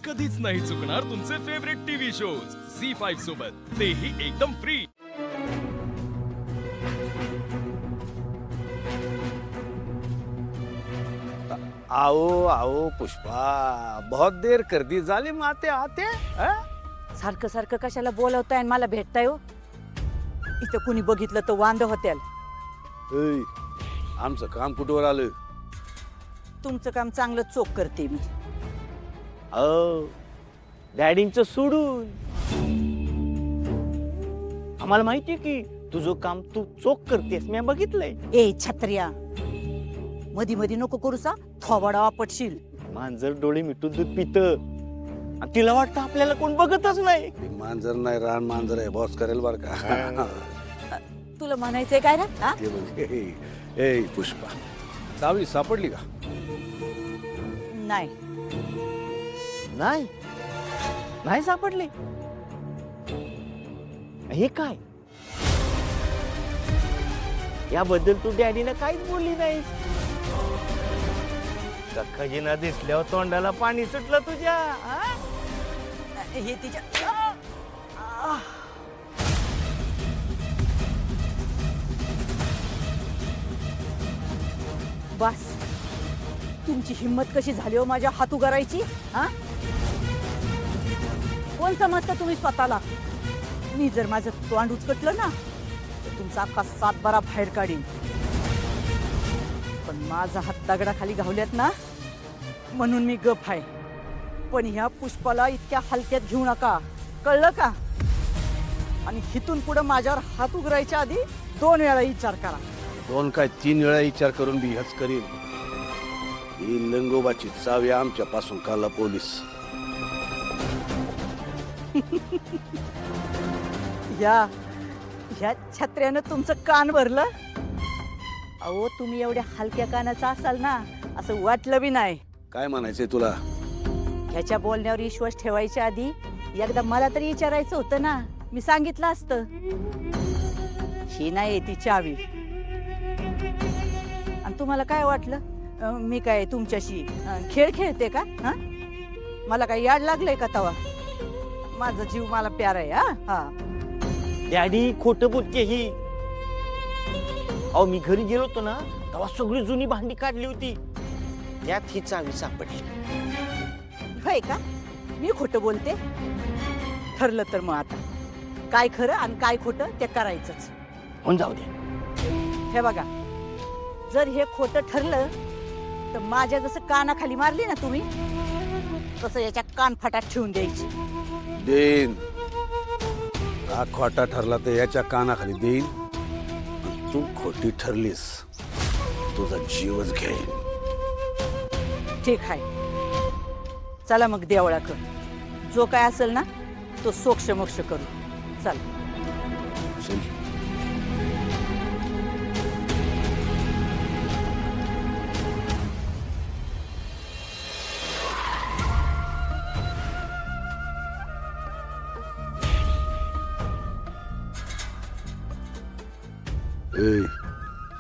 कधीच नाही चुकणार तुमचे फेवरेट टीव्ही शोज झी5 सोबत, तेही एकदम फ्री। आओ आओ पुष्पा, बहुत देर कर दी जालिम आते आते। सारखं सारखं कशाला बोलवताय आणि मला भेटताय हो? इथं कुणी बघितलं तर वांद होत्याल। आमचं काम कुठवर आलं? तुमचं काम चांगलं चोख करते मी। डॅडींचं सोडून आम्हाला माहितीये की तुझं काम तू चोख करतेस, मी बघितलंय। ए छत्र्या, मधी मधी नको करूसा, थोबाडा पटशील। मांजर डोळे मिटून दूध पित आणि तिला वाटतं आपल्याला कोण बघतच नाही। ते मांजर नाही, रान मांजर आहे, बॉस करेल बर का। तुला म्हणायचंय काय रे? हा? ते बघ, ए पुष्पा, चावी सापडली का? नाही नाही नाही सापडली। हे काय? याबद्दल तू डॅडीला काहीच बोलली नाहीस। खजिना दिसल्यावर तोंडाला पाणी सुटलं तुझ्या। हे तिच्या बस, तुमची हिम्मत कशी झाली हो माझ्या हात उगारायची? हा, कोण समजतं तुम्ही स्वतःला? मी जर माझं तोंड उचकटलं ना तर तुमचा अख्खा सातबारा बाहेर काढीन। पण माझा हात दगडाखाली घावल्यात ना म्हणून मी गप आहे। पण ह्या पुष्पाला इतक्या हलक्यात घेऊ नका, कळलं का? आणि हिथून पुढे माझ्यावर हात उघडायच्या आधी 2 वेळा विचार करा। 2 काय 3 वेळा विचार करून बी हेच करीन। ही लंगोबाची चावी आमच्या पासून काढला पोलीस। ह्या छत्र्यानं तुमचं कान भरलं? अहो, तुम्ही एवढ्या हलक्या कानाचा असाल ना असं वाटलं बी नाही। काय म्हणायचंय तुला? ह्याच्या बोलण्यावर विश्वास ठेवायच्या आधी एकदा मला तरी विचारायचं होतं ना, मी सांगितलं असतं। ही नाही ती चावी। आणि तुम्हाला काय वाटलं, मी काय तुमच्याशी खेळ खेळते का? हा, मला काय याड लागलंय का तवा? माझा जीव मला प्यारा आहे। हा, डॅडी खोटं बोलते ही। अहो, मी घरी गेलो होतो ना तेव्हा सगळी जुनी भांडी काढली होती, त्यात ही चावी सापडली। होय का? मी खोटं बोलते? ठरलं तर मग आता काय खरं आणि काय खोटं ते करायचंच। होऊन जाऊ दे। हे बघा, जर हे खोटं ठरलं तर माझ्या जसं कानाखाली मारली ना तुम्ही, तसं याच्या कानफटात ठेवून द्यायची। देईन। हा खोटा ठरला तर याच्या कानाखाली देईन। आणि तू खोटी ठरलीस तुझा जीवच घेईन। ठीक आहे, चला मग देवळाकडं, जो काय असेल ना तो सोक्ष मोक्ष करू। चल चल।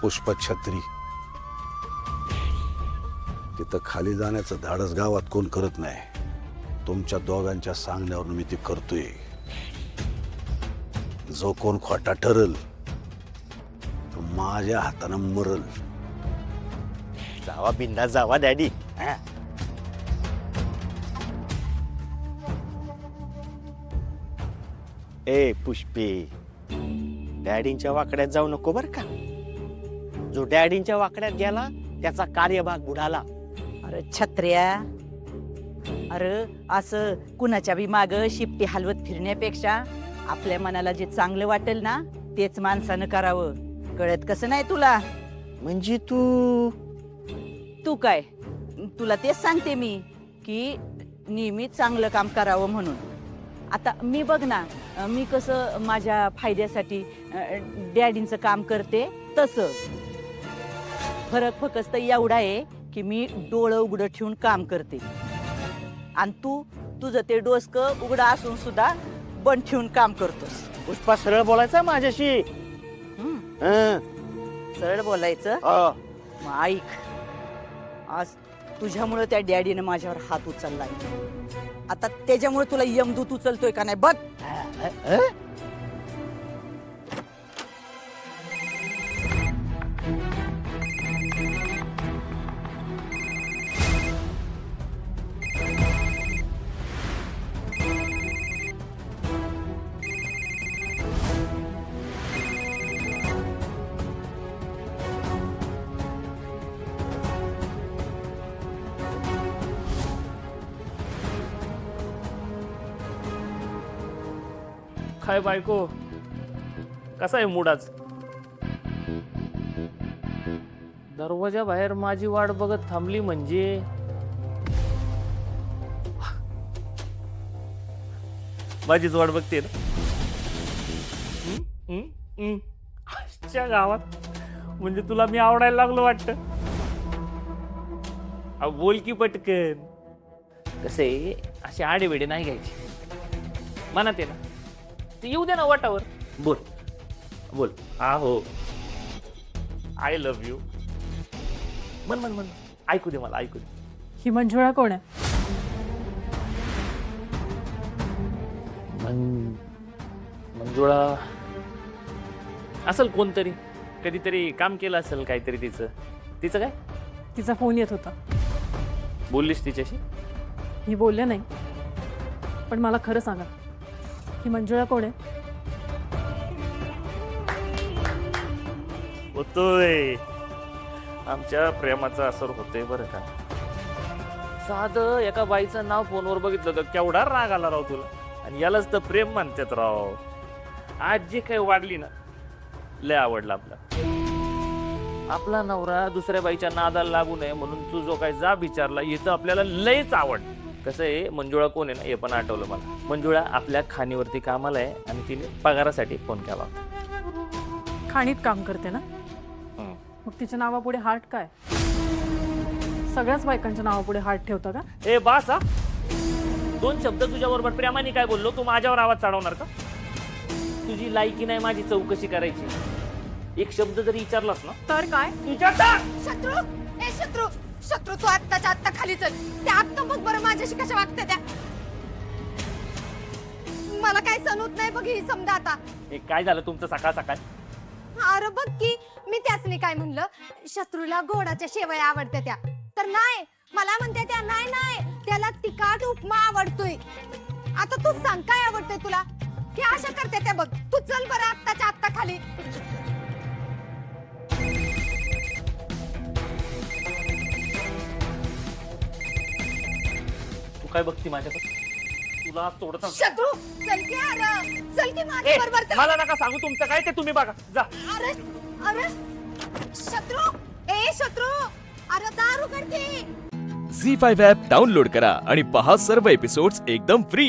पुष्पा छत्री, तिथं खाली जाण्याचं धाडस गावात कोण करत नाही। तुमच्या दोघांच्या सांगण्यावर मी ते करतोय। जो कोण खोटा ठरल तो माझ्या हातानं मरल। जावा बिंदा जावा डॅडी। ए पुष्पे, डॅडींच्या वाकड्यात जाऊ नको बर का। जो डॅडींच्या वाकड्यात गेला त्याचा कार्यभाग बुडाला। अरे छत्र्या, अरे असं कुणाच्या बी माग शिपटी हलवत फिरण्यापेक्षा आपल्या मनाला जे चांगलं वाटेल ना तेच माणसानं करावं। कळत कसं नाही तुला? म्हणजे तू तू काय, तुला तेच सांगते मी की नेहमी चांगलं काम करावं म्हणून। आता मी बघ ना, मी कसं माझ्या फायद्यासाठी डॅडींचं काम करते, तसं फरक फक्त एवढा आहे की मी डोळं उघडं ठेवून काम करते आणि तू तुझं ते डोसकं उघडं असून सुद्धा बंद ठेवून काम करतोस। पुष्पा, सरळ बोलायचं माझ्याशी। सरळ बोलायचं? मग ऐक, आज तुझ्यामुळे त्या डॅडीनं माझ्यावर हात उचललाय आता त्याच्यामुळे तुला यमदूत उचलतोय का नाही बघ. काय बायको, कसा आहे मूड आज? दरवाजा बाहेर माझी वाट बघत थांबली म्हणजे माझीच वाट बघते ना. आजच्या गावात म्हणजे तुला मी आवडायला लागलो वाटतं. बोल की पटकन. कसे असे आडेवेडे नाही घ्यायचे, मनात आहे ना ते येऊ दे ना वाटावर. बोल बोल. हो आय लव्ह यू. मन मन मन ऐकू दे, मला ऐकू दे. ही मंजुळा कोण आहे? मंजुळा असेल कोणतरी, कधीतरी काम केलं असेल काहीतरी तिचं. तिचं काय? तिचा फोन येत होता. बोललीस तिच्याशी? मी बोलले नाही, पण मला खरं सांगा, ही मंजुळा कोण आहे? होतोय, आमच्या प्रेमाचा असर होतोय बरं का. साधं एका बाईचं नाव फोनवर बघितलं तर केवढा राग आला राव तुला, आणि यालाच तर प्रेम म्हणतात राव. आज जे काही वाढली ना, लय आवडला आपला नवरा दुसऱ्या बाईच्या नादाला लागू नये म्हणून तू जो काही जा विचारला, इथं आपल्याला लयच आवड. कसं आहे, मंजुळा कोण आहे ना हे पण आठवलं मला. मंजुळा आपल्या खाणीवरती कामाला आहे आणि तिने पगारासाठी फोन केला होता. खाणीत काम करते ना, मग तिच्या नावापुढे हार्ट काय? सगळ्याच बायकांच्या नावापुढे हार्ट ठेवता का? ए बास हा, दोन शब्द तुझ्या बरोबर प्रेमाने काय बोललो, तू माझ्यावर आवाज चढवणार का? तुझी लायकी नाही माझी चौकशी करायची. एक शब्द जरी विचारलास ना तर काय? शत्रू, ए शत्रू, शत्रू तू आत्ताच्या आत्ता खाली चल. त्या आत्ता बघ बरं माझ्याशी कशा वागते त्या. मला काय सण होत नाही बघ ही समजा आता. हे काय झालं तुमचं सकाळ सकाळ? अरे बघ की, मी त्यासनी काय म्हणलं, शत्रूला गोडाच्या शेवया आवडत्या त्या. तर नाही, मला म्हणते त्या नाही नाही, त्याला तिखट उपमा आवडतोय. आता तू सांग काय आवडतंय तुला? हे अशा करते त्या बघ. तू चल बरं आत्ताच्या आत्ता खाली. तू काय बघती माझ्याकडे? तुला सोडत शत्रू चल की, अरे चल की माझ्या बरोबर. मला नका सांगू तुमचं काय ते, तुम्ही बघा जा. अरे अरे शत्रू, ए शत्रू, अरे दार उघड की. झी5 ॲप डाउनलोड करा आणि पहा सर्व एपिसोड्स एकदम फ्री.